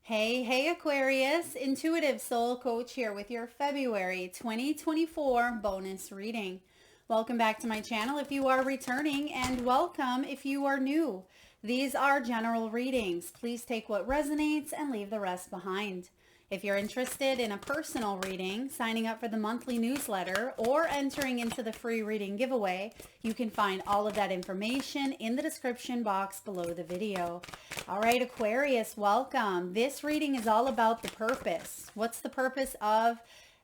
Hey, Aquarius, Intuitive Soul Coach here with your February 2024 bonus reading. Welcome back to my channel if you are returning, and welcome if you are new. These are general readings. Please take what resonates and leave the rest behind. If you're interested in a personal reading, signing up for the monthly newsletter, or entering into the free reading giveaway, you can find all of that information in the description box below the video. All right, Aquarius, welcome. This reading is all about the purpose. What's the purpose of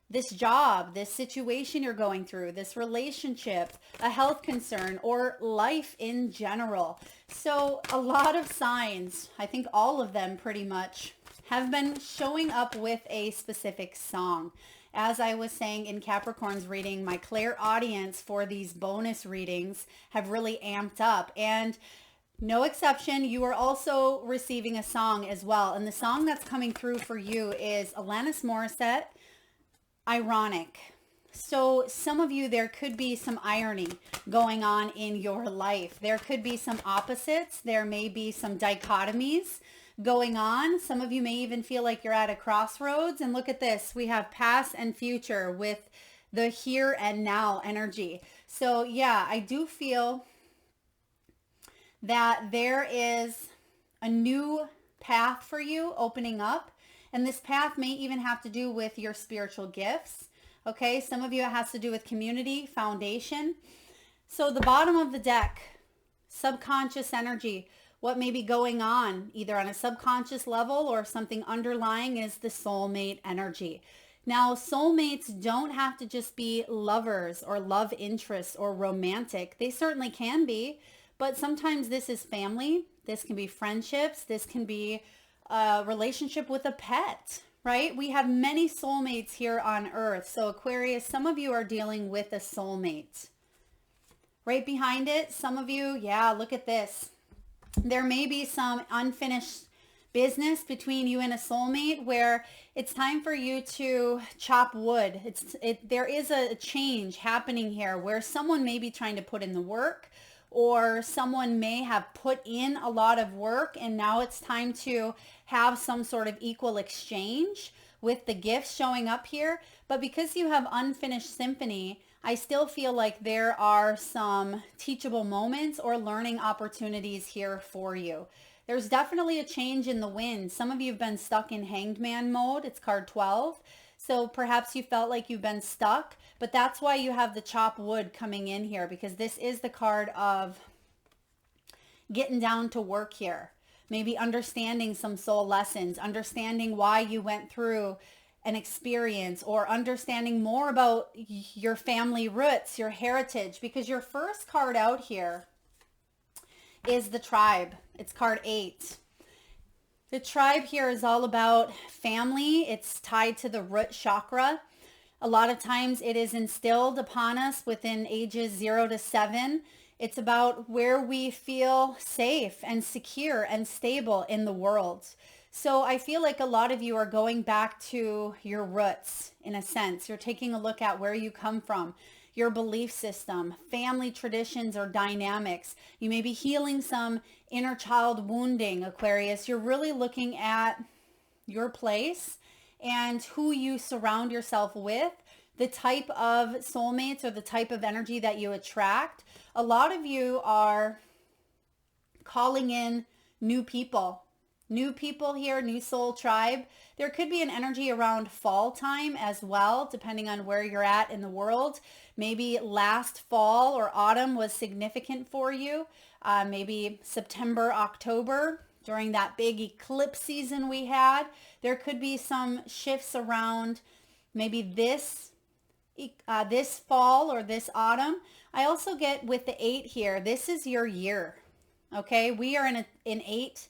this job, this situation you're going through, this relationship, a health concern, or life in general? So a lot of signs, I think all of them pretty much, have been showing up with a specific song. As I was saying in Capricorn's reading, my clairaudience for these bonus readings have really amped up. And no exception, you are also receiving a song as well. And the song that's coming through for you is Alanis Morissette, Ironic. So some of you, there could be some irony going on in your life. There could be some opposites. There may be some dichotomies going on. Some of you may even feel like you're at a crossroads. And look at this. We have past and future with the here and now energy. So yeah, I do feel that there is a new path for you opening up. And this path may even have to do with your spiritual gifts. Okay, some of you it has to do with community, foundation. So the bottom of the deck, subconscious energy, what may be going on either on a subconscious level or something underlying is the soulmate energy. Now, soulmates don't have to just be lovers or love interests or romantic. They certainly can be, but sometimes this is family. This can be friendships. This can be a relationship with a pet, right? We have many soulmates here on Earth. So Aquarius, some of you are dealing with a soulmate. Right behind it, some of you, yeah, look at this. There may be some unfinished business between you and a soulmate where it's time for you to chop wood. There is a change happening here where someone may be trying to put in the work, or someone may have put in a lot of work and now it's time to have some sort of equal exchange with the gifts showing up here. But because you have unfinished symphony, I still feel like there are some teachable moments or learning opportunities here for you. There's definitely a change in the wind. Some of you have been stuck in hanged man mode. It's card 12. So perhaps you felt like you've been stuck, but that's why you have the chop wood coming in here, because this is the card of getting down to work here. Maybe understanding some soul lessons, understanding why you went through an experience, or understanding more about your family roots, your heritage, because your first card out here is the tribe. It's card 8. The tribe here is all about family. It's tied to the root chakra. A lot of times it is instilled upon us within ages 0 to 7. It's about where we feel safe and secure and stable in the world. So I feel like a lot of you are going back to your roots in a sense. You're taking a look at where you come from, your belief system, family traditions or dynamics. You may be healing some inner child wounding, Aquarius. You're really looking at your place and who you surround yourself with, the type of soulmates or the type of energy that you attract. A lot of you are calling in new people. New people here, new soul tribe. There could be an energy around fall time as well, depending on where you're at in the world. Maybe last fall or autumn was significant for you. Maybe September, October, during that big eclipse season we had. There could be some shifts around maybe this fall or this autumn. I also get with the 8 here, this is your year. Okay, we are in an 8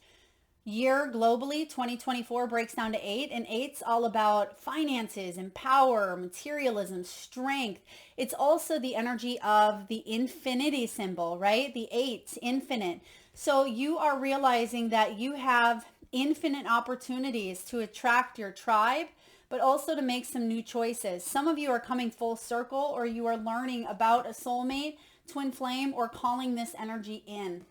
year globally. 2024 breaks down to 8, and 8's all about finances and power, materialism, strength. It's also the energy of the infinity symbol, right? The 8, infinite. So you are realizing that you have infinite opportunities to attract your tribe, but also to make some new choices. Some of you are coming full circle, or you are learning about a soulmate, twin flame, or calling this energy in.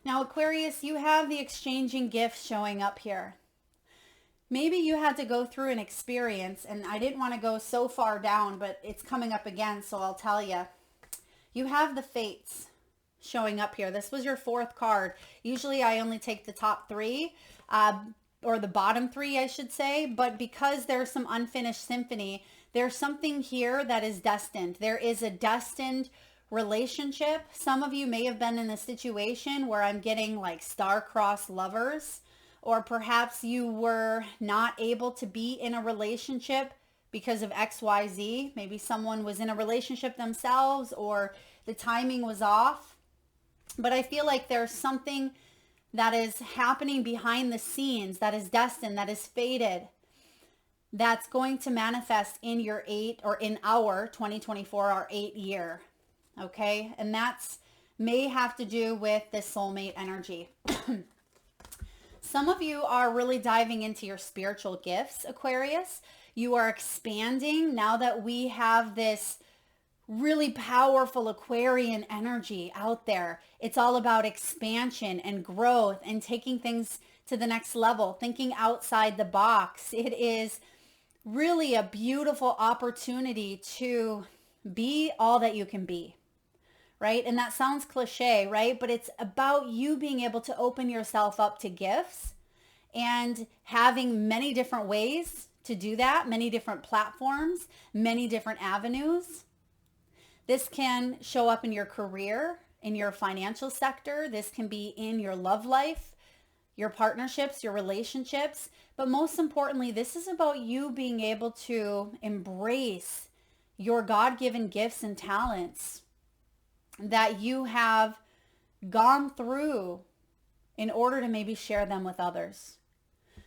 Now, Aquarius, you have the exchanging gifts showing up here. Maybe you had to go through an experience, and I didn't want to go so far down, but it's coming up again, so I'll tell you. You have the fates showing up here. This was your fourth card. Usually I only take the top three, or the bottom three, I should say, but because there's some unfinished symphony, there's something here that is destined. There is a destined relationship. Some of you may have been in a situation where I'm getting like star-crossed lovers, or perhaps you were not able to be in a relationship because of XYZ. Maybe someone was in a relationship themselves, or the timing was off. But I feel like there's something that is happening behind the scenes that is destined, that is fated, that's going to manifest in your in our 2024, our 8th year. Okay. And that's may have to do with the soulmate energy. Some of you are really diving into your spiritual gifts, Aquarius. You are expanding now that we have this really powerful Aquarian energy out there. It's all about expansion and growth and taking things to the next level, thinking outside the box. It is really a beautiful opportunity to be all that you can be, right? And that sounds cliche, right? But it's about you being able to open yourself up to gifts and having many different ways to do that, many different platforms, many different avenues. This can show up in your career, in your financial sector. This can be in your love life, your partnerships, your relationships. But most importantly, this is about you being able to embrace your God-given gifts and talents that you have gone through in order to maybe share them with others.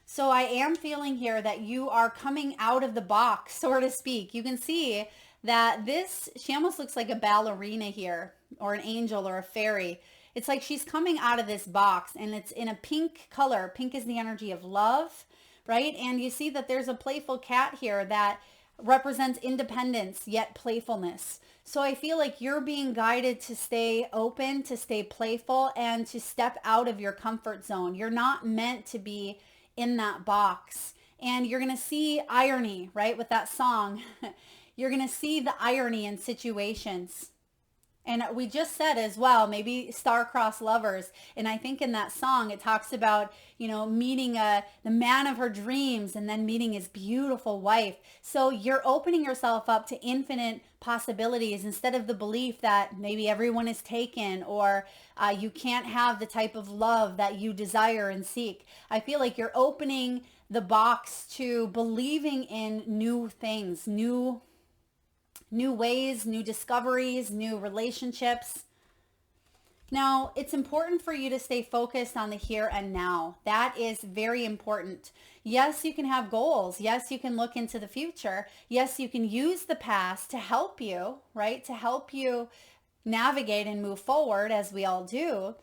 So I am feeling here that you are coming out of the box, so to speak. You can see that she almost looks like a ballerina here, or an angel or a fairy. It's like she's coming out of this box, and it's in a pink color. Pink is the energy of love, right? And you see that there's a playful cat here that represents independence, yet playfulness. So I feel like you're being guided to stay open, to stay playful, and to step out of your comfort zone. You're not meant to be in that box. And you're going to see irony, right? With that song, you're going to see the irony in situations. And we just said as well, maybe star-crossed lovers. And I think in that song, it talks about, meeting the man of her dreams and then meeting his beautiful wife. So you're opening yourself up to infinite possibilities instead of the belief that maybe everyone is taken, or you can't have the type of love that you desire and seek. I feel like you're opening the box to believing in new things, new ways, new discoveries, new relationships. Now, it's important for you to stay focused on the here and now. That is very important. Yes, you can have goals. Yes, you can look into the future. Yes, you can use the past to help you, right? To help you navigate and move forward, as we all do.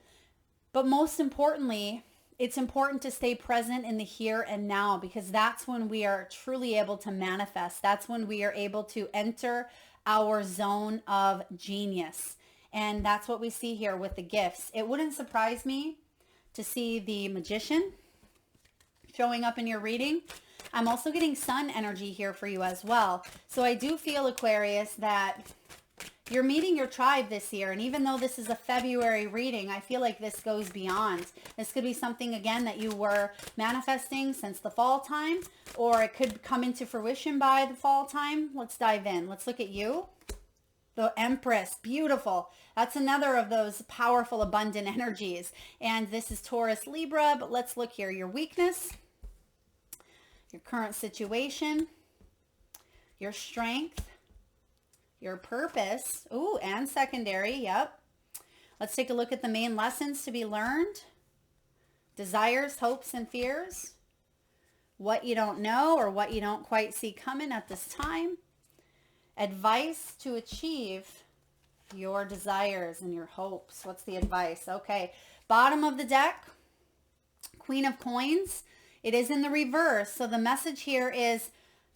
But most importantly, it's important to stay present in the here and now, because that's when we are truly able to manifest. That's when we are able to enter our zone of genius. And that's what we see here with the gifts. It wouldn't surprise me to see the Magician showing up in your reading. I'm also getting sun energy here for you as well. So I do feel, Aquarius, that you're meeting your tribe this year. And even though this is a February reading, I feel like this goes beyond. This could be something, again, that you were manifesting since the fall time, or it could come into fruition by the fall time. Let's dive in. Let's look at you. The Empress, beautiful. That's another of those powerful, abundant energies. And this is Taurus, Libra, but let's look here. Your weakness, your current situation, your strength, your purpose. Ooh, and secondary, yep. Let's take a look at the main lessons to be learned. Desires, hopes, and fears. What you don't know, or what you don't quite see coming at this time. Advice to achieve your desires and your hopes. What's the advice? Okay, bottom of the deck, Queen of Coins. It is in the reverse. So the message here is,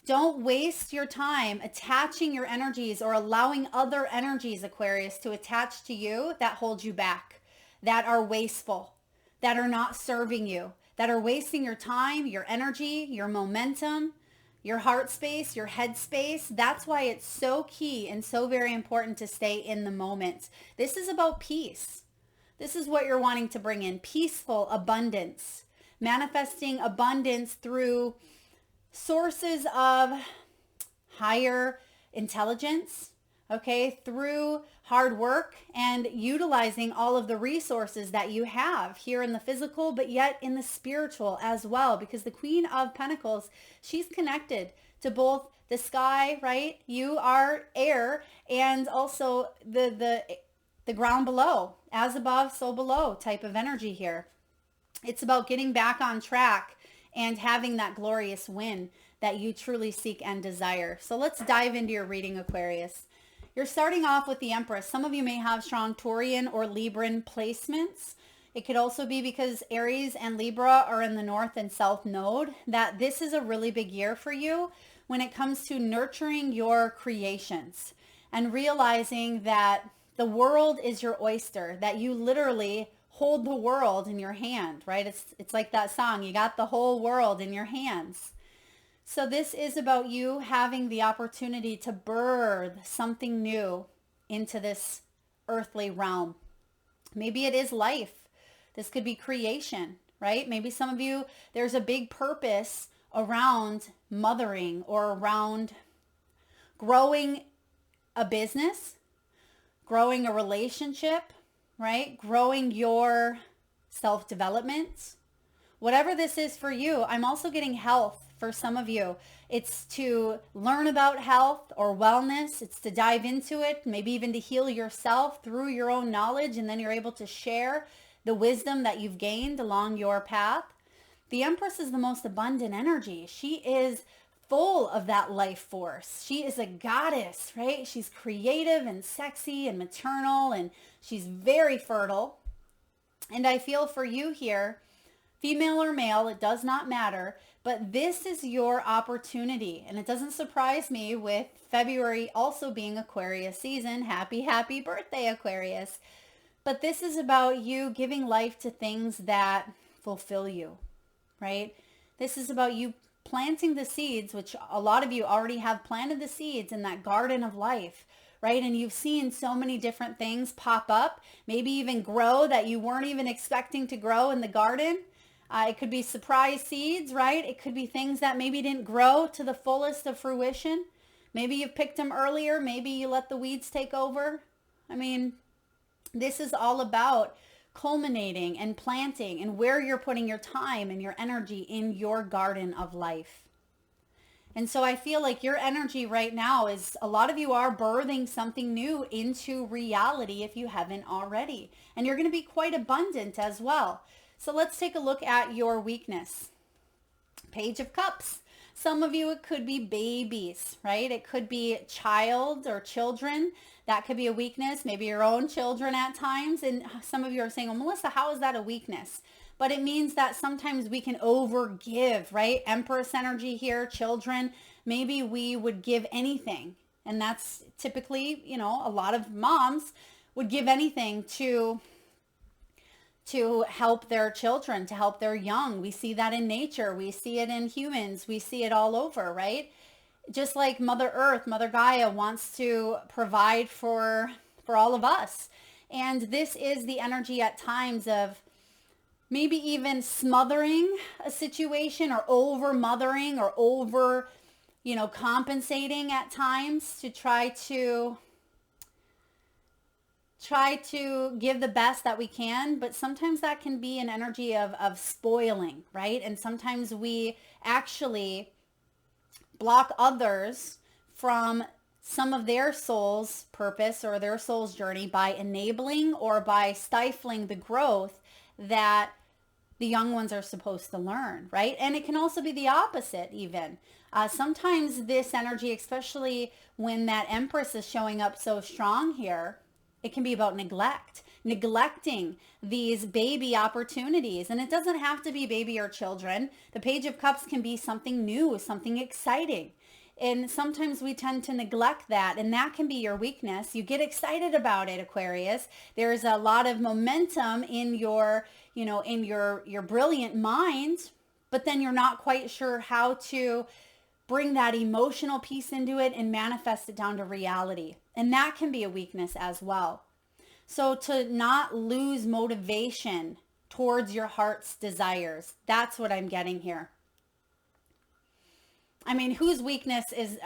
don't waste your time attaching your energies or allowing other energies, Aquarius, to attach to you that hold you back, that are wasteful, that are not serving you, that are wasting your time, your energy, your momentum, your heart space, your head space. That's why it's so key and so very important to stay in the moment. This is about peace. This is what you're wanting to bring in: peaceful abundance, manifesting abundance through sources of higher intelligence, okay, through hard work and utilizing all of the resources that you have here in the physical, but yet in the spiritual as well, because the Queen of Pentacles, she's connected to both the sky, right? You are air, and also the ground below, as above, so below type of energy here. It's about getting back on track and having that glorious win that you truly seek and desire. So let's dive into your reading, Aquarius. You're starting off with the Empress. Some of you may have strong Taurian or Libran placements. It could also be because Aries and Libra are in the North and South node, that this is a really big year for you when it comes to nurturing your creations and realizing that the world is your oyster, that you literally hold the world in your hand, right? It's like that song, you got the whole world in your hands. So this is about you having the opportunity to birth something new into this earthly realm. Maybe it is life. This could be creation, right? Maybe some of you, there's a big purpose around mothering or around growing a business, growing a relationship, right? Growing your self-development. Whatever this is for you, I'm also getting health. For some of you, it's to learn about health or wellness. It's to dive into it, maybe even to heal yourself through your own knowledge, and then you're able to share the wisdom that you've gained along your path. The Empress is the most abundant energy. She is full of that life force. She is a goddess, right? She's creative and sexy and maternal, and she's very fertile. And I feel for you here, female or male, it does not matter, but this is your opportunity. And it doesn't surprise me with February also being Aquarius season. Happy, happy birthday, Aquarius. But this is about you giving life to things that fulfill you, right? This is about you planting the seeds, which a lot of you already have planted the seeds in that garden of life, right? And you've seen so many different things pop up, maybe even grow that you weren't even expecting to grow in the garden. It could be surprise seeds, right? It could be things that maybe didn't grow to the fullest of fruition. Maybe you picked them earlier. Maybe you let the weeds take over. I mean, this is all about culminating and planting and where you're putting your time and your energy in your garden of life. And so I feel like your energy right now is, a lot of you are birthing something new into reality if you haven't already. And you're going to be quite abundant as well. So let's take a look at your weakness. Page of Cups. Some of you, it could be babies, right? It could be child or children. That could be a weakness, maybe your own children at times. And some of you are saying, well, Melissa, how is that a weakness? But it means that sometimes we can overgive, right? Empress energy here, children. Maybe we would give anything. And that's typically, you know, a lot of moms would give anything to help their children, to help their young. We see that in nature. We see it in humans. We see it all over, right? Just like Mother Earth, Mother Gaia wants to provide for all of us. And this is the energy at times of maybe even smothering a situation or over mothering or over, you know, compensating at times to try to give the best that we can, but sometimes that can be an energy of spoiling, right? And sometimes we actually block others from some of their soul's purpose or their soul's journey by enabling or by stifling the growth that the young ones are supposed to learn, right? And it can also be the opposite even. Sometimes this energy, especially when that Empress is showing up so strong here, it can be about neglecting these baby opportunities. And it doesn't have to be baby or children. The Page of Cups can be something new, something exciting. And sometimes we tend to neglect that, and that can be your weakness. You get excited about it, Aquarius. There's a lot of momentum in your in your brilliant mind, but then you're not quite sure how to bring that emotional piece into it and manifest it down to reality. And that can be a weakness as well. So to not lose motivation towards your heart's desires, that's what I'm getting here. I mean, whose weakness is,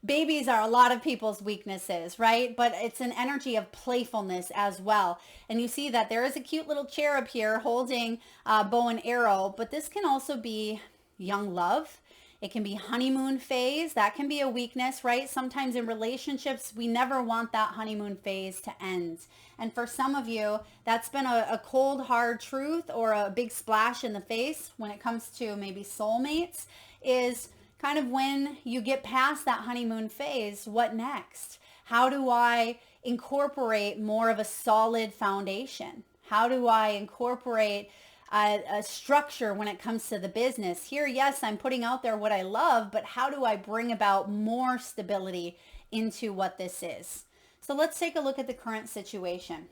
babies are a lot of people's weaknesses, right? But it's an energy of playfulness as well. And you see that there is a cute little cherub here holding a bow and arrow, but this can also be young love. It can be honeymoon phase. That can be a weakness, right? Sometimes in relationships, we never want that honeymoon phase to end. And for some of you, that's been a cold, hard truth or a big splash in the face when it comes to maybe soulmates, is kind of when you get past that honeymoon phase, what next? How do I incorporate more of a solid foundation? How do I incorporate a structure when it comes to the business? Here, yes, I'm putting out there what I love, but how do I bring about more stability into what this is? So let's take a look at the current situation.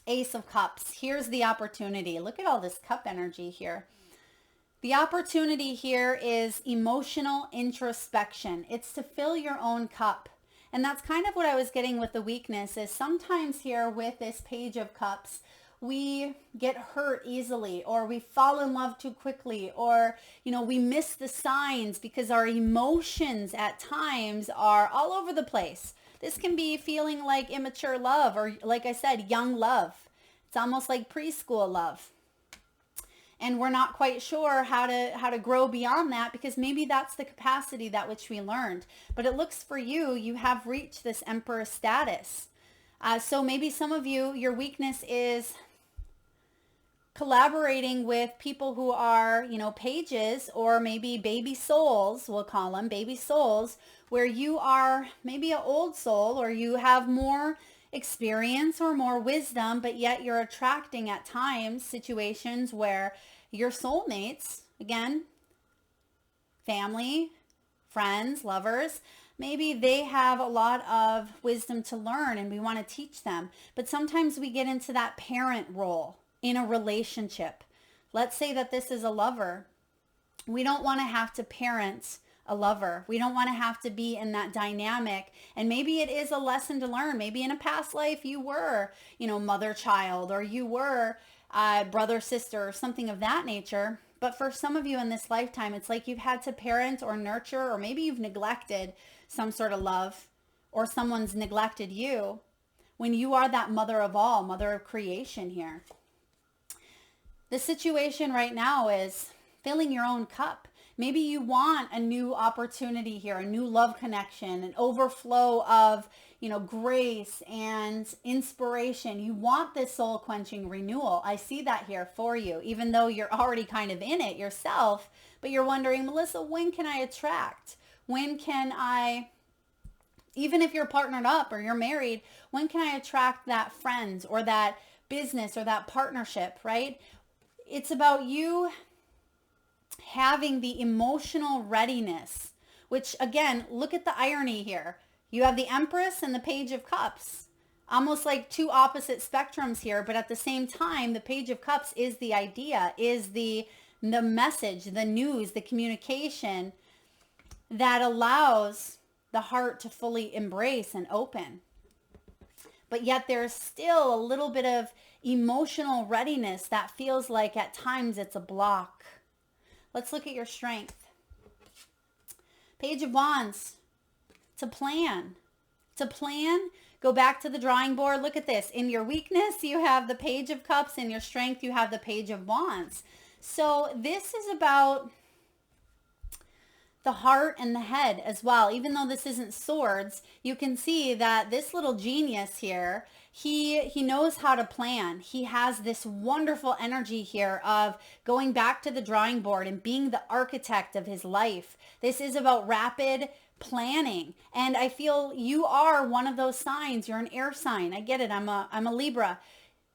Ace of Cups. Here's the opportunity. Look at all this cup energy here. The opportunity here is emotional introspection. It's to fill your own cup. And that's kind of what I was getting with the weakness, is sometimes here with this Page of Cups, we get hurt easily, or we fall in love too quickly, or, we miss the signs because our emotions at times are all over the place. This can be feeling like immature love, or like I said, young love. It's almost like preschool love. And we're not quite sure how to grow beyond that, because maybe that's the capacity that which we learned. But it looks for you, you have reached this Empress status. So maybe some of you, your weakness is collaborating with people who are, pages, or maybe baby souls, we'll call them baby souls, where you are maybe an old soul, or you have more experience or more wisdom, but yet you're attracting at times situations where your soulmates, again, family, friends, lovers, maybe they have a lot of wisdom to learn and we want to teach them. But sometimes we get into that parent role in a relationship. Let's say that this is a lover. We don't want to have to parent a lover. We don't want to have to be in that dynamic. And maybe it is a lesson to learn. Maybe in a past life you were, mother, child, or you were brother, sister, or something of that nature. But for some of you in this lifetime, it's like you've had to parent or nurture, or maybe you've neglected some sort of love, or someone's neglected you, when you are that mother of all, mother of creation here. The situation right now is filling your own cup. Maybe you want a new opportunity here, a new love connection, an overflow of, grace and inspiration. You want this soul quenching renewal. I see that here for you, even though you're already kind of in it yourself, but you're wondering, Melissa, when can I attract? When can I, even if you're partnered up or you're married, when can I attract that friends or that business or that partnership, right? It's about you having the emotional readiness, which again, look at the irony here. You have the Empress and the Page of Cups, almost like two opposite spectrums here, but at the same time, the Page of Cups is the idea, is the message, the news, the communication that allows the heart to fully embrace and open. But yet there's still a little bit of emotional readiness that feels like at times it's a block. Let's look at your strength. Page of Wands. To plan. Go back to the drawing board. Look at this. In your weakness, you have the Page of Cups. In your strength, you have the Page of Wands. So this is about the heart and the head as well. Even though this isn't swords, you can see that this little genius here, he knows how to plan. He has this wonderful energy here of going back to the drawing board and being the architect of his life. This is about rapid planning. And I feel you are one of those signs. You're an air sign. I get it. I'm a Libra.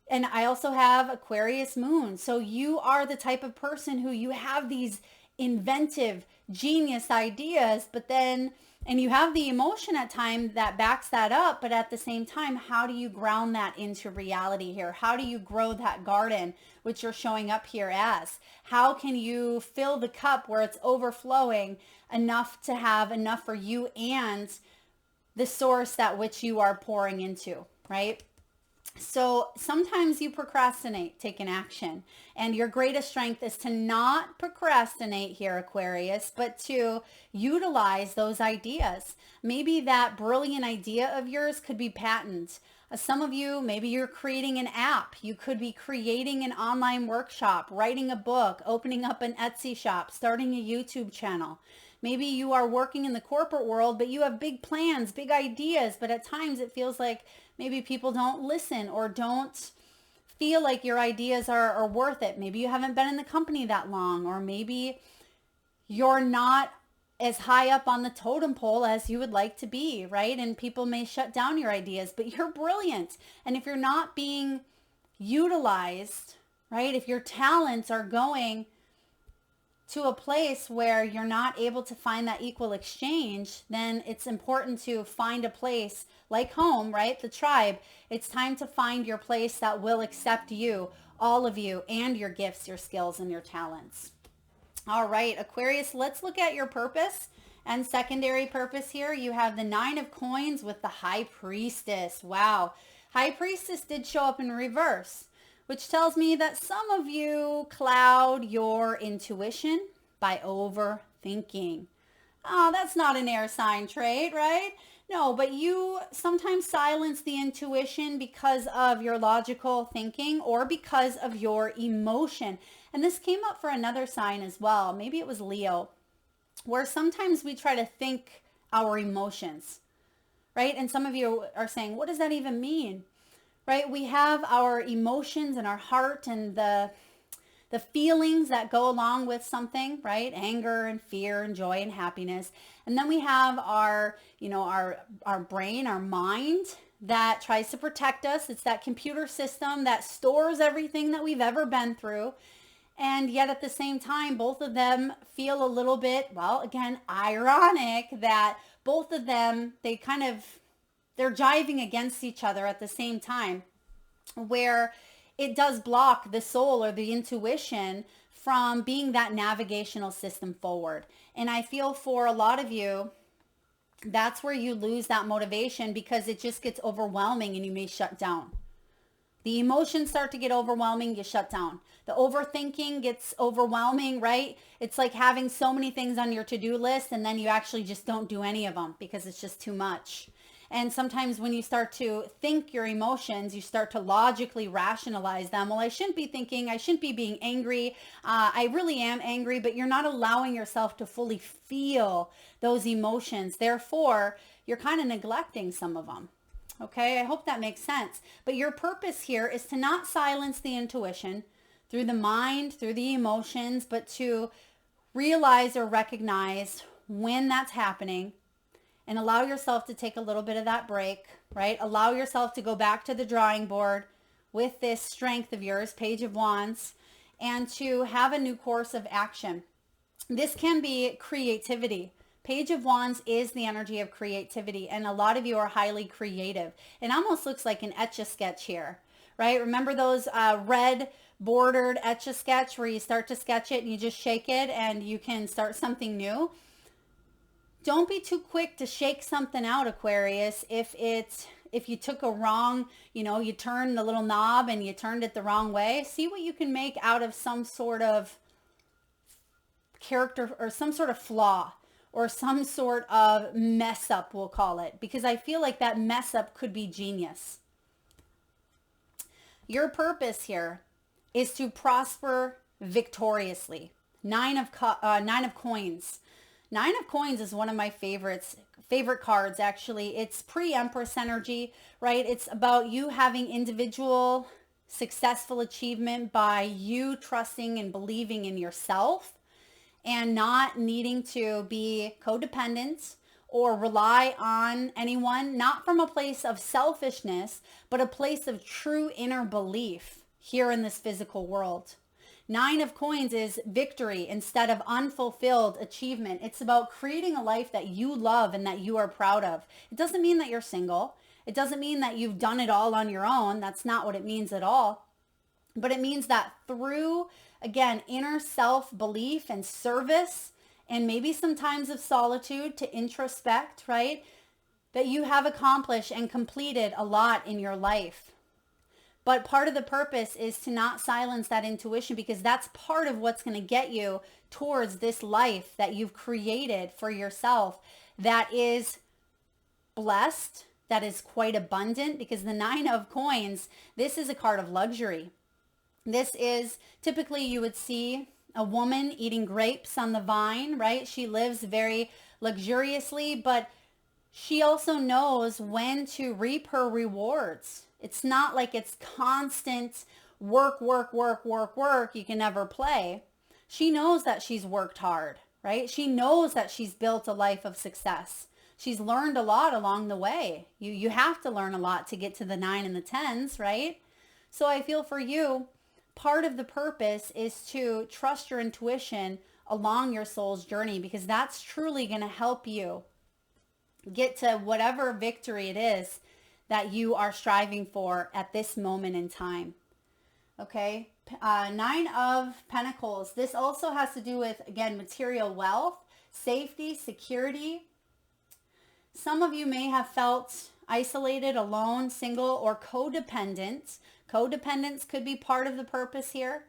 And I also have Aquarius moon. So you are the type of person who you have these inventive, genius ideas, but then, and you have the emotion at times that backs that up, but at the same time, how do you ground that into reality here? How do you grow that garden, which you're showing up here as? How can you fill the cup where it's overflowing enough to have enough for you and the source that which you are pouring into, right? So sometimes you procrastinate taking action, and your greatest strength is to not procrastinate here, Aquarius, but to utilize those ideas. Maybe that brilliant idea of yours could be patented. Some of you, maybe you're creating an app. You could be creating an online workshop, writing a book, opening up an Etsy shop, starting a YouTube channel. Maybe you are working in the corporate world, but you have big plans, big ideas, but at times it feels like maybe people don't listen or don't feel like your ideas are worth it. Maybe you haven't been in the company that long, or maybe you're not as high up on the totem pole as you would like to be, right? And people may shut down your ideas, but you're brilliant. And if you're not being utilized, right? If your talents are going to a place where you're not able to find that equal exchange, then it's important to find a place like home, right? The tribe. It's time to find your place that will accept you, all of you, and your gifts, your skills, and your talents. All right, Aquarius, let's look at your purpose and secondary purpose here. You have the 9 of Coins with the High Priestess. Wow. High Priestess did show up in reverse, which tells me that some of you cloud your intuition by overthinking. Oh, that's not an air sign trait, right? No, but you sometimes silence the intuition because of your logical thinking or because of your emotion. And this came up for another sign as well. Maybe it was Leo, where sometimes we try to think our emotions, right? And some of you are saying, what does that even mean? Right? We have our emotions and our heart and the feelings that go along with something, right? Anger and fear and joy and happiness. And then we have our, our brain, our mind that tries to protect us. It's that computer system that stores everything that we've ever been through. And yet at the same time, both of them feel a little bit, well, again, ironic that both of them, they're jiving against each other at the same time, where it does block the soul or the intuition from being that navigational system forward. And I feel for a lot of you, that's where you lose that motivation because it just gets overwhelming and you may shut down. The emotions start to get overwhelming, you shut down. The overthinking gets overwhelming, right? It's like having so many things on your to-do list and then you actually just don't do any of them because it's just too much. And sometimes when you start to think your emotions, you start to logically rationalize them. Well, I shouldn't be thinking, I shouldn't be being angry. I really am angry, but you're not allowing yourself to fully feel those emotions. Therefore, you're kind of neglecting some of them. Okay, I hope that makes sense. But your purpose here is to not silence the intuition through the mind, through the emotions, but to realize or recognize when that's happening and allow yourself to take a little bit of that break, right? Allow yourself to go back to the drawing board with this strength of yours, Page of Wands, and to have a new course of action. This can be creativity. Page of Wands is the energy of creativity, and a lot of you are highly creative. It almost looks like an Etch-a-Sketch here, right? Remember those red bordered Etch-a-Sketch where you start to sketch it and you just shake it and you can start something new? Don't be too quick to shake something out, Aquarius. If you took a wrong, you turned the little knob and you turned it the wrong way, see what you can make out of some sort of character or some sort of flaw or some sort of mess up, we'll call it, because I feel like that mess up could be genius. Your purpose here is to prosper victoriously. 9 of Coins. 9 of Coins is one of my favorite cards, actually. It's pre-Empress energy, right? It's about you having individual successful achievement by you trusting and believing in yourself and not needing to be codependent or rely on anyone, not from a place of selfishness, but a place of true inner belief here in this physical world. Nine of Coins is victory instead of unfulfilled achievement. It's about creating a life that you love and that you are proud of. It doesn't mean that you're single. It doesn't mean that you've done it all on your own. That's not what it means at all. But it means that through, again, inner self-belief and service, and maybe some times of solitude to introspect, right? That you have accomplished and completed a lot in your life. But part of the purpose is to not silence that intuition, because that's part of what's going to get you towards this life that you've created for yourself that is blessed, that is quite abundant, because the Nine of Coins, this is a card of luxury. This is typically you would see a woman eating grapes on the vine, right? She lives very luxuriously, but she also knows when to reap her rewards. It's not like it's constant work, work, work, work, work. You can never play. She knows that she's worked hard, right? She knows that she's built a life of success. She's learned a lot along the way. You have to learn a lot to get to the 9 and the 10s, right? So I feel for you, part of the purpose is to trust your intuition along your soul's journey, because that's truly going to help you get to whatever victory it is that you are striving for at this moment in time. Okay. Nine of Pentacles. This also has to do with, again, material wealth, safety, security. Some of you may have felt isolated, alone, single, or codependent. Codependence could be part of the purpose here.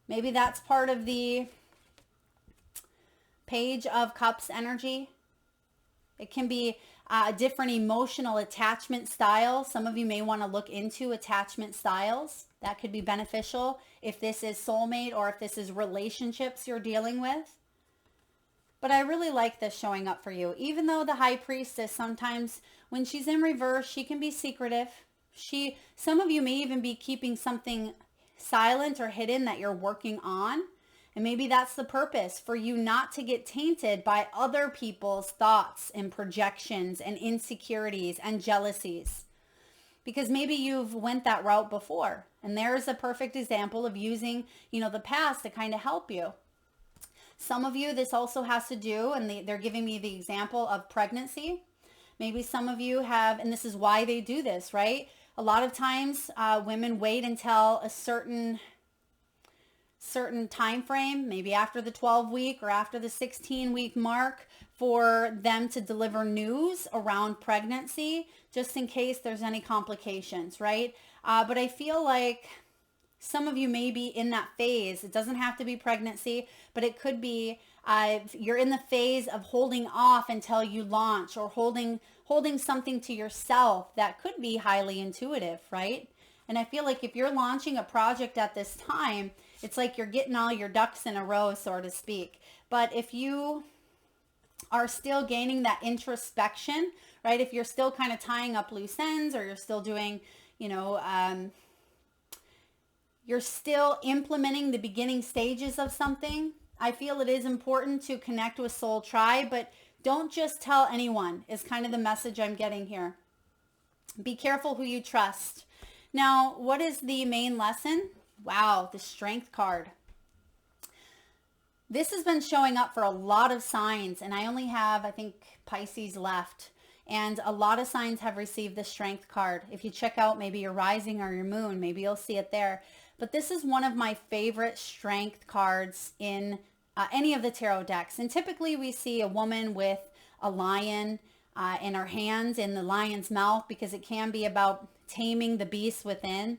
Maybe that's part of the Page of Cups energy. It can be a different emotional attachment style. Some of you may want to look into attachment styles. That could be beneficial if this is soulmate or if this is relationships you're dealing with. But I really like this showing up for you. Even though the High Priestess, sometimes when she's in reverse, she can be secretive. Some of you may even be keeping something silent or hidden that you're working on. And maybe that's the purpose, for you not to get tainted by other people's thoughts and projections and insecurities and jealousies. Because maybe you've went that route before. And there's a perfect example of using, the past to kind of help you. Some of you, this also has to do, and they're giving me the example of pregnancy. Maybe some of you have, and this is why they do this, right? A lot of times women wait until a certain time frame, maybe after the 12-week or after the 16-week mark, for them to deliver news around pregnancy, just in case there's any complications, right? But I feel like some of you may be in that phase. It doesn't have to be pregnancy, but it could be you're in the phase of holding off until you launch, or holding something to yourself that could be highly intuitive, right? And I feel like if you're launching a project at this time, it's like you're getting all your ducks in a row, so to speak. But if you are still gaining that introspection, right? If you're still kind of tying up loose ends, or you're still doing, you're still implementing the beginning stages of something, I feel it is important to connect with Soul Tribe, but don't just tell anyone, is kind of the message I'm getting here. Be careful who you trust. Now, what is the main lesson? Wow, the Strength card. This has been showing up for a lot of signs, and I only have, I think, Pisces left. And a lot of signs have received the Strength card. If you check out maybe your rising or your moon, maybe you'll see it there. But this is one of my favorite Strength cards in any of the tarot decks. And typically we see a woman with a lion in her hands, in the lion's mouth, because it can be about taming the beast within.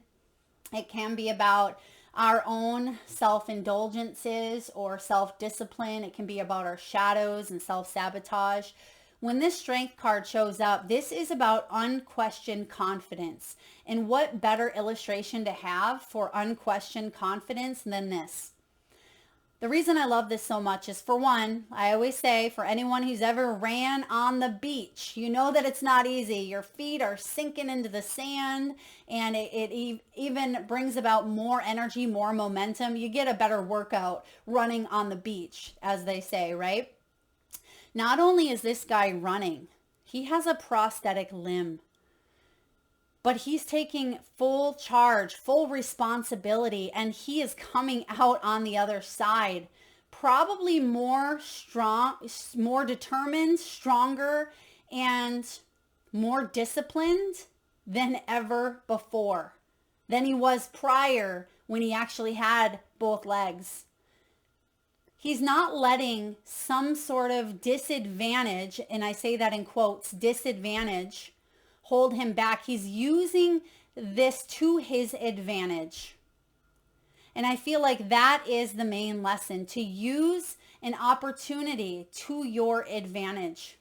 It can be about our own self-indulgences or self-discipline. It can be about our shadows and self-sabotage. When this Strength card shows up, this is about unquestioned confidence. And what better illustration to have for unquestioned confidence than this? The reason I love this so much is, for one, I always say, for anyone who's ever ran on the beach, you know that it's not easy. Your feet are sinking into the sand, and it even brings about more energy, more momentum. You get a better workout running on the beach, as they say, right? Not only is this guy running, he has a prosthetic limb. but he's taking full charge, full responsibility, and he is coming out on the other side probably more strong, more determined, stronger, and more disciplined than ever before, than he was prior when he actually had both legs. He's not letting some sort of disadvantage, and I say that in quotes, disadvantage, hold him back. He's using this to his advantage. And I feel like that is the main lesson, to use an opportunity to your advantage.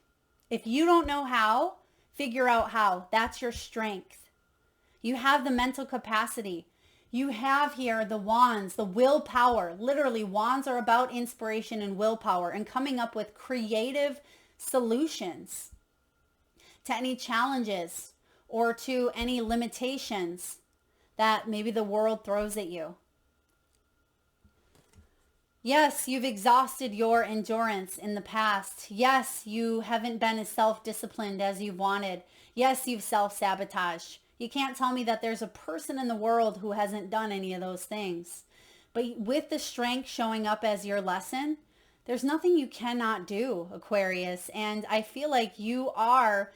If you don't know how, figure out how. That's your strength. You have the mental capacity. You have here the wands, the willpower. Literally, wands are about inspiration and willpower and coming up with creative solutions to any challenges or to any limitations that maybe the world throws at you. Yes, you've exhausted your endurance in the past. Yes, you haven't been as self-disciplined as you've wanted. Yes, you've self-sabotaged. You can't tell me that there's a person in the world who hasn't done any of those things. But with the strength showing up as your lesson, there's nothing you cannot do, Aquarius. And I feel like you are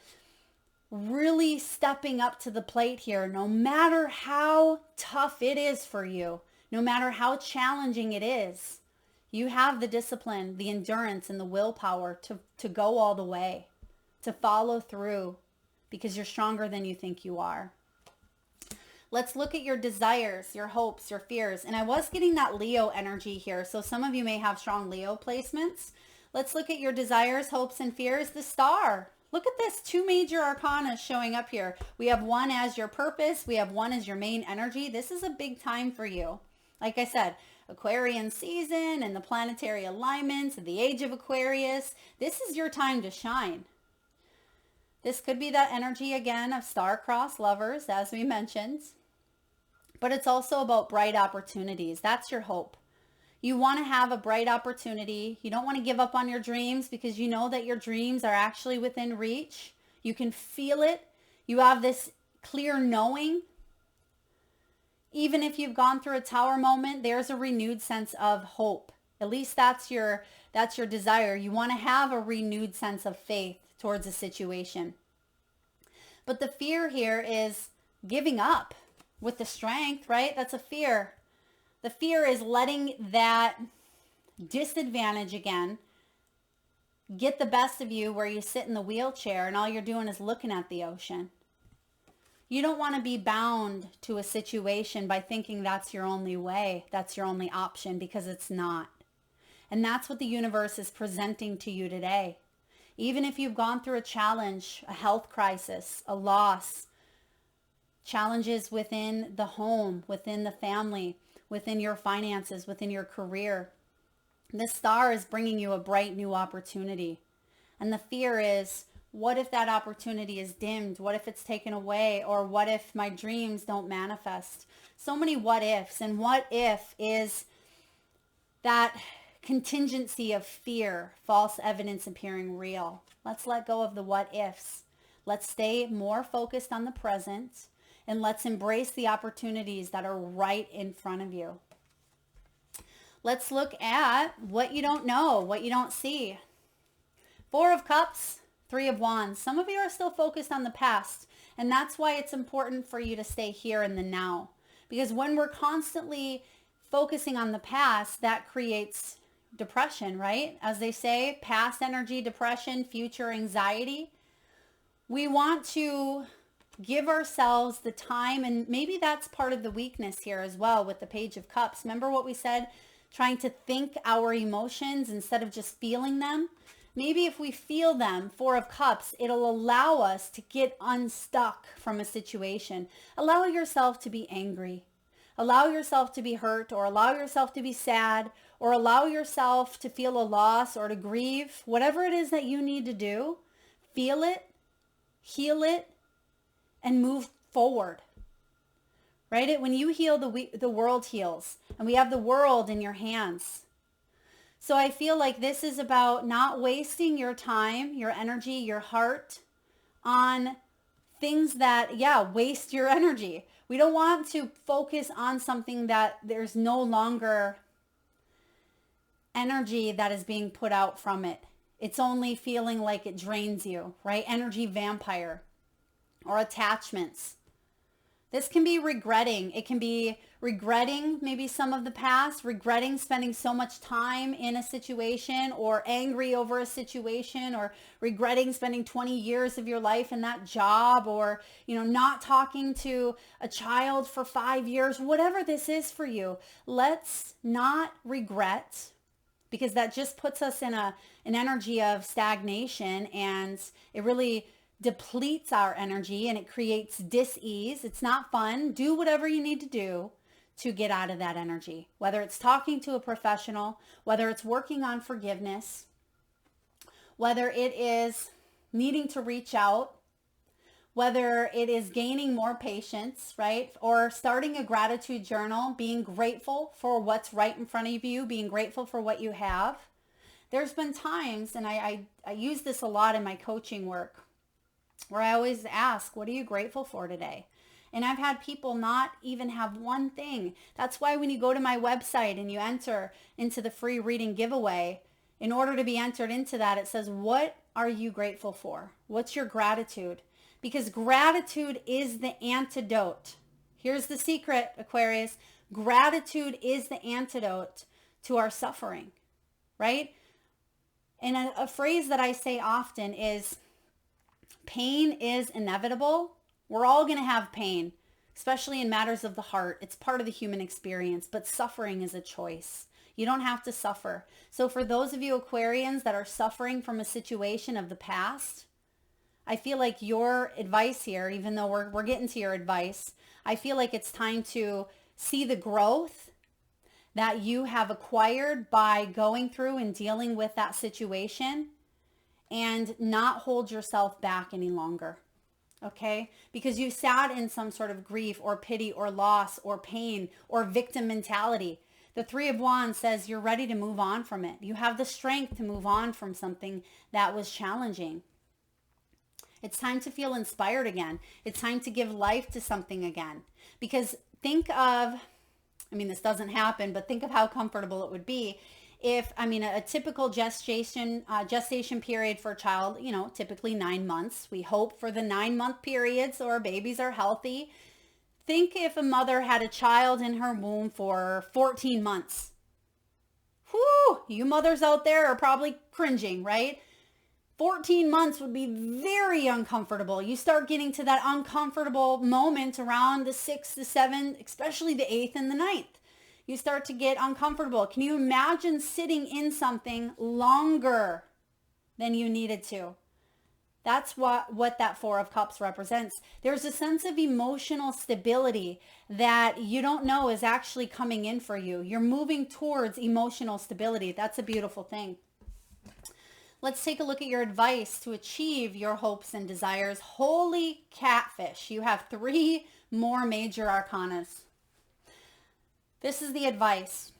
really stepping up to the plate here, no matter how tough it is for you, no matter how challenging it is. You have the discipline, the endurance, and the willpower to go all the way, to follow through, because you're stronger than you think you are. Let's look at your desires, your hopes, your fears. And I was getting that Leo energy here, so some of you may have strong Leo placements. Let's look at your desires, hopes, and fears. The Star. Look at this, 2 major arcana showing up here. We have one as your purpose. We have one as your main energy. This is a big time for you. Like I said, Aquarian season and the planetary alignments, the age of Aquarius. This is your time to shine. This could be that energy again of star-crossed lovers, as we mentioned. But it's also about bright opportunities. That's your hope. You want to have a bright opportunity. You don't want to give up on your dreams because you know that your dreams are actually within reach. You can feel it. You have this clear knowing. Even if you've gone through a tower moment, there's a renewed sense of hope. At least that's your desire. You want to have a renewed sense of faith towards a situation. But the fear here is giving up with the strength, right? That's a fear. The fear is letting that disadvantage again get the best of you, where you sit in the wheelchair and all you're doing is looking at the ocean. You don't want to be bound to a situation by thinking that's your only way, that's your only option, because it's not. And that's what the universe is presenting to you today. Even if you've gone through a challenge, a health crisis, a loss, challenges within the home, within the family, within your finances, within your career, this Star is bringing you a bright new opportunity. And the fear is, what if that opportunity is dimmed? What if it's taken away? Or what if my dreams don't manifest? So many what ifs. And what if is that contingency of fear, false evidence appearing real. Let's let go of the what ifs. Let's stay more focused on the present, and let's embrace the opportunities that are right in front of you. Let's look at what you don't know, what you don't see. 4 of Cups, 3 of Wands. Some of you are still focused on the past, and that's why it's important for you to stay here in the now. Because when we're constantly focusing on the past, that creates depression, right? As they say, past energy, depression, future anxiety. We want to give ourselves the time, and maybe that's part of the weakness here as well with the Page of Cups. Remember what we said? Trying to think our emotions instead of just feeling them. Maybe if we feel them, 4 of Cups, it'll allow us to get unstuck from a situation. Allow yourself to be angry. Allow yourself to be hurt, or allow yourself to be sad, or allow yourself to feel a loss or to grieve. Whatever it is that you need to do, feel it, heal it, and move forward. Right? When you heal, the world heals. And we have the world in your hands. So I feel like this is about not wasting your time, your energy, your heart on things that, yeah, waste your energy. We don't want to focus on something that there's no longer energy that is being put out from it. It's only feeling like it drains you, right? Energy vampire or attachments. This can be regretting. It can be regretting maybe some of the past, regretting spending so much time in a situation, or angry over a situation, or regretting spending 20 years of your life in that job, or, not talking to a child for 5 years, whatever this is for you. Let's not regret, because that just puts us in an energy of stagnation, and it really depletes our energy and it creates dis-ease. It's not fun. Do whatever you need to do to get out of that energy, whether it's talking to a professional, whether it's working on forgiveness, whether it is needing to reach out, whether it is gaining more patience, right? Or starting a gratitude journal, being grateful for what's right in front of you, being grateful for what you have. There's been times, and I use this a lot in my coaching work, where I always ask, what are you grateful for today? And I've had people not even have one thing. That's why when you go to my website and you enter into the free reading giveaway, in order to be entered into that, it says, what are you grateful for? What's your gratitude? Because gratitude is the antidote. Here's the secret, Aquarius. Gratitude is the antidote to our suffering, right? And a phrase that I say often is, pain is inevitable. We're all going to have pain, especially in matters of the heart. It's part of the human experience, but suffering is a choice. You don't have to suffer. So for those of you Aquarians that are suffering from a situation of the past, I feel like your advice here, even though we're getting to your advice, I feel like it's time to see the growth that you have acquired by going through and dealing with that situation, and not hold yourself back any longer, okay? Because you sat in some sort of grief or pity or loss or pain or victim mentality. The Three of Wands says you're ready to move on from it. You have the strength to move on from something that was challenging. It's time to feel inspired again. It's time to give life to something again. Because think of, this doesn't happen, but think of how comfortable it would be if, a typical gestation period for a child, typically 9 months. We hope for the 9-month period so our babies are healthy. Think if a mother had a child in her womb for 14 months. Whew, you mothers out there are probably cringing, right? 14 months would be very uncomfortable. You start getting to that uncomfortable moment around the 6th, the 7th, especially the 8th and the 9th. You start to get uncomfortable. Can you imagine sitting in something longer than you needed to? That's what that Four of Cups represents. There's a sense of emotional stability that you don't know is actually coming in for you. You're moving towards emotional stability. That's a beautiful thing. Let's take a look at your advice to achieve your hopes and desires. Holy catfish. You have 3 more major arcanas. This is the advice.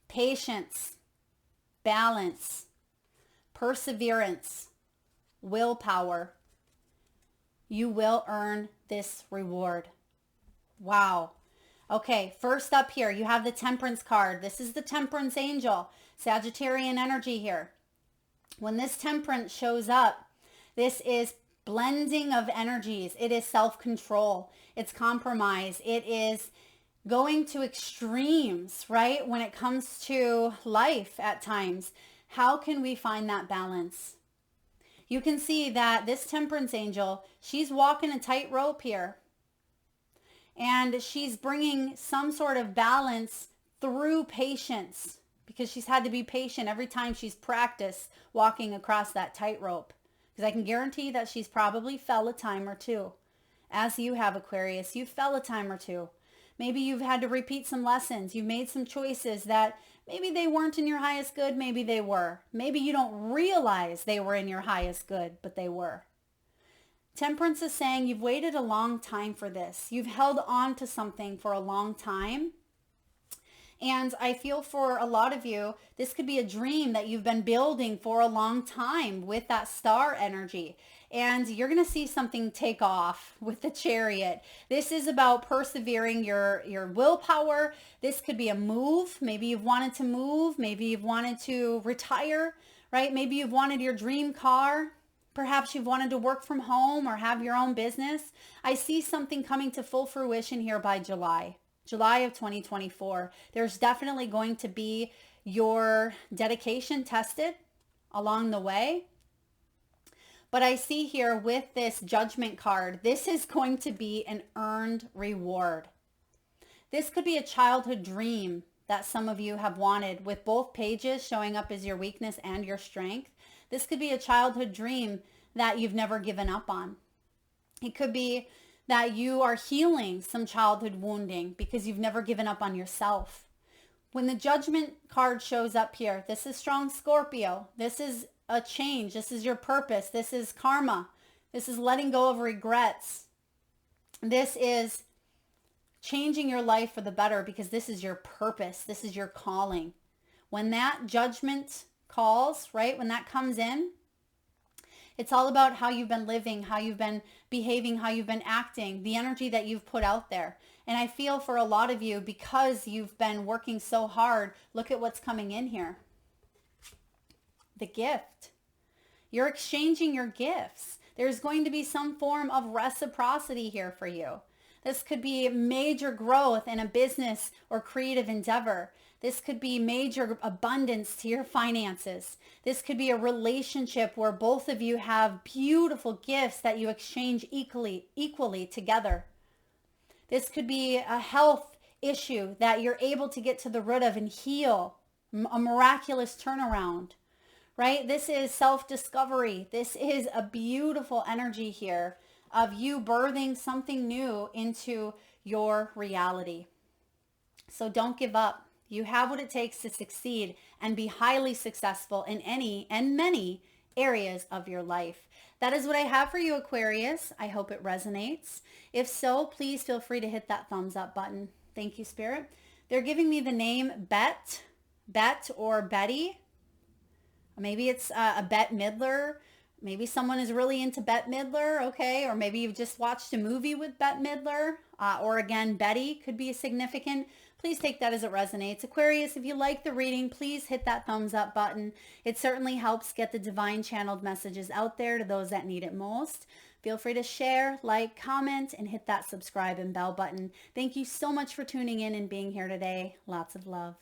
Patience, balance, perseverance, willpower. You will earn this reward. Wow. Okay, first up here, you have the Temperance card. This is the Temperance angel, Sagittarian energy here. When this Temperance shows up, this is blending of energies. It is self-control. It's compromise. It is going to extremes, right? When it comes to life at times, how can we find that balance? You can see that this Temperance angel, she's walking a tightrope here. And she's bringing some sort of balance through patience, because she's had to be patient every time she's practiced walking across that tightrope. Because I can guarantee that she's probably fell a time or two. As you have, Aquarius, you fell a time or two. Maybe you've had to repeat some lessons. You've made some choices that maybe they weren't in your highest good. Maybe they were. Maybe you don't realize they were in your highest good, but they were. Temperance is saying you've waited a long time for this. You've held on to something for a long time. And I feel for a lot of you, this could be a dream that you've been building for a long time with that star energy. And you're going to see something take off with the Chariot. This is about persevering your willpower. This could be a move. Maybe you've wanted to move. Maybe you've wanted to retire, right? Maybe you've wanted your dream car. Perhaps you've wanted to work from home or have your own business. I see something coming to full fruition here by July of 2024. There's definitely going to be your dedication tested along the way. But I see here with this Judgment card, this is going to be an earned reward. This could be a childhood dream that some of you have wanted, with both pages showing up as your weakness and your strength. This could be a childhood dream that you've never given up on. It could be that you are healing some childhood wounding because you've never given up on yourself. When the Judgment card shows up here, this is strong Scorpio. This is a change. This is your purpose. This is karma. This is letting go of regrets. This is changing your life for the better because this is your purpose. This is your calling. When that Judgment calls, right? When that comes in, it's all about how you've been living, how you've been behaving, how you've been acting, the energy that you've put out there. And I feel for a lot of you, because you've been working so hard, look at what's coming in here. The gift. You're exchanging your gifts. There's going to be some form of reciprocity here for you. This could be major growth in a business or creative endeavor. This could be major abundance to your finances. This could be a relationship where both of you have beautiful gifts that you exchange equally together. This could be a health issue that you're able to get to the root of and heal, a miraculous turnaround, right? This is self-discovery. This is a beautiful energy here of you birthing something new into your reality. So don't give up. You have what it takes to succeed and be highly successful in any and many areas of your life. That is what I have for you, Aquarius. I hope it resonates. If so, please feel free to hit that thumbs up button. Thank you, Spirit. They're giving me the name Bet or Betty. Maybe it's a Bette Midler. Maybe someone is really into Bette Midler, okay? Or maybe you've just watched a movie with Bette Midler. Or again, Betty could be significant. Please take that as it resonates. Aquarius, if you like the reading, please hit that thumbs up button. It certainly helps get the divine channeled messages out there to those that need it most. Feel free to share, like, comment, and hit that subscribe and bell button. Thank you so much for tuning in and being here today. Lots of love.